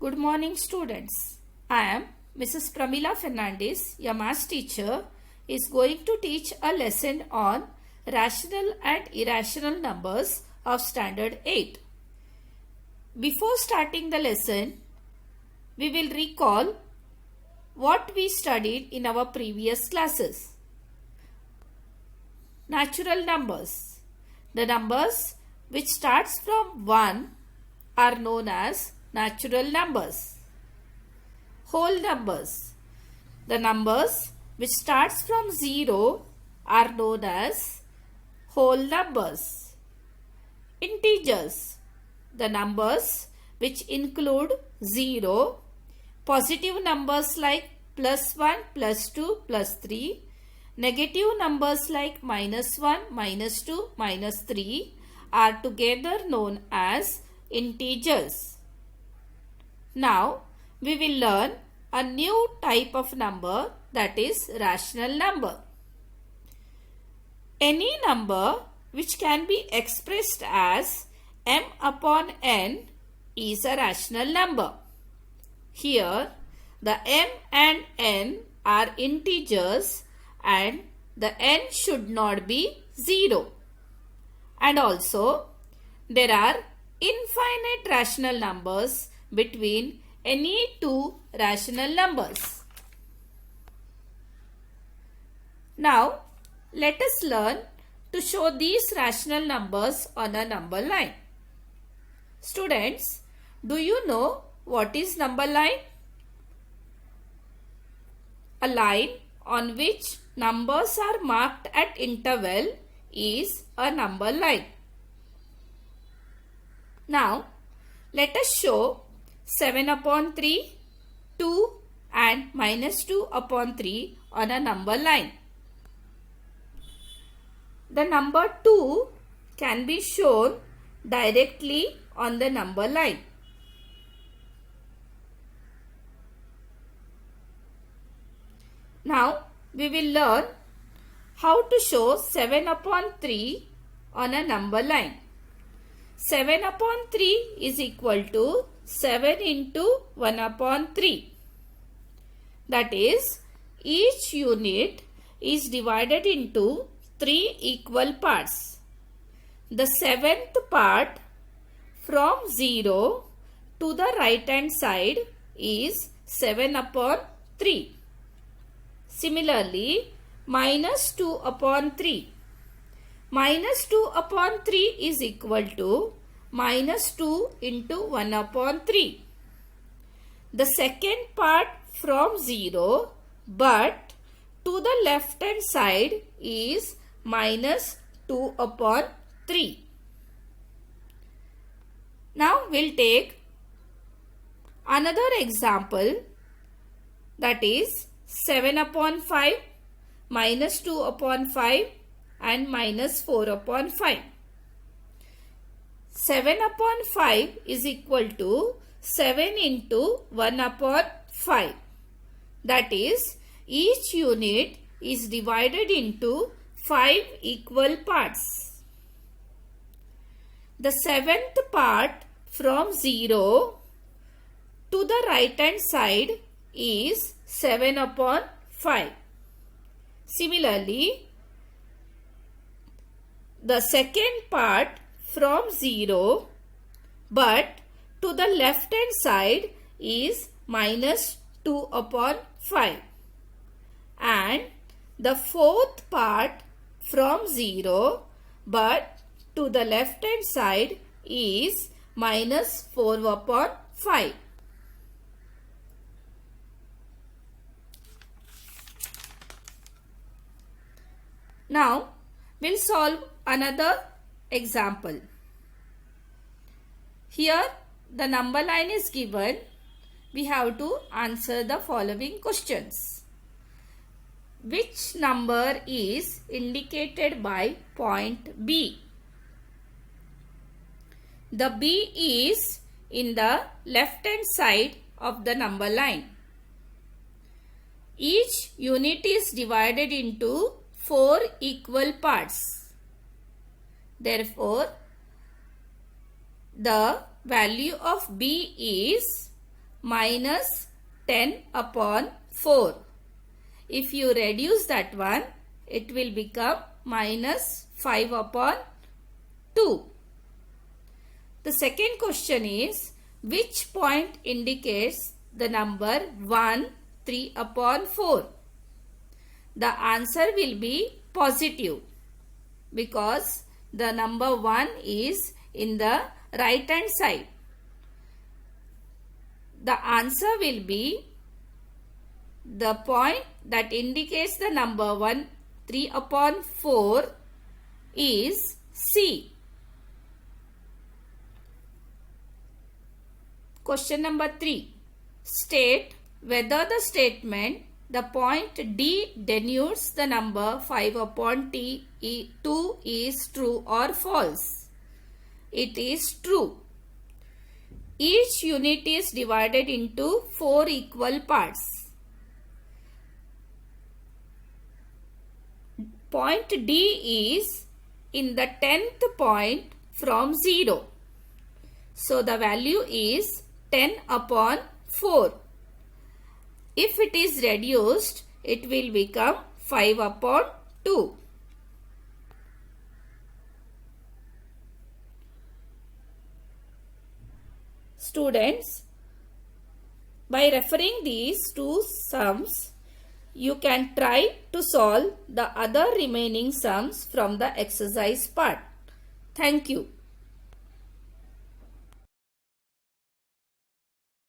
Good morning, students. I am Mrs. Pramila Fernandez, your maths teacher, is going to teach a lesson on rational and irrational numbers of standard 8. Before starting the lesson, we will recall what we studied in our previous classes. Natural numbers. The numbers which starts from 1 are known as natural numbers. Whole numbers. The numbers which starts from 0 are known as whole numbers. Integers. The numbers which include 0, positive numbers like +1, +2, +3, negative numbers like -1, -2, -3 are together known as integers. Now, we will learn a new type of number, that is rational number. Any number which can be expressed as m upon n is a rational number. Here, the m and n are integers and the n should not be 0. And also, there are infinite rational numbers between any two rational numbers. Now, let us learn to show these rational numbers on a number line. Students, do you know what is number line? A line on which numbers are marked at interval is a number line. Now, let us show 7 upon 3, 2 and -2 upon 3 on a number line. The number 2 can be shown directly on the number line. Now, we will learn how to show 7 upon 3 on a number line. 7 upon 3 is equal to 7 into 1 upon 3. That is, each unit is divided into 3 equal parts. The 7th part from 0 to the right hand side is 7 upon 3. Similarly, -2 upon 3. -2 upon 3 is equal to -2 into 1 upon 3. The second part from 0 but to the left hand side is -2 upon 3. Now we'll take another example, that is 7 upon 5, -2 upon 5 and -4 upon 5. 7 upon 5 is equal to 7 into 1 upon 5. That is, each unit is divided into 5 equal parts. The 7th part from 0 to the right hand side is 7 upon 5. Similarly, the second part from 0 but to the left hand side is -2 upon 5. And the fourth part from 0 but to the left hand side is -4 upon 5. Now, we'll solve another example. Here, the number line is given. We have to answer the following questions. Which number is indicated by point B? The B is in the left hand side of the number line. Each unit is divided into 4 equal parts. Therefore, the value of B is minus 10 upon 4. If you reduce that one, it will become minus 5 upon 2. The second question is, which point indicates the number 1, 3 upon 4? The answer will be positive because the number 1 is in the right hand side. The answer will be the point that indicates the number 1, 3 upon 4 is C. Question number 3. State whether the statement the point D denotes the number 5 upon 2 is true or false. It is true. Each unit is divided into 4 equal parts. Point D is in the 10th point from 0. So the value is 10 upon 4. If it is reduced, it will become 5 upon 2. Students, by referring these two sums, you can try to solve the other remaining sums from the exercise part. Thank you.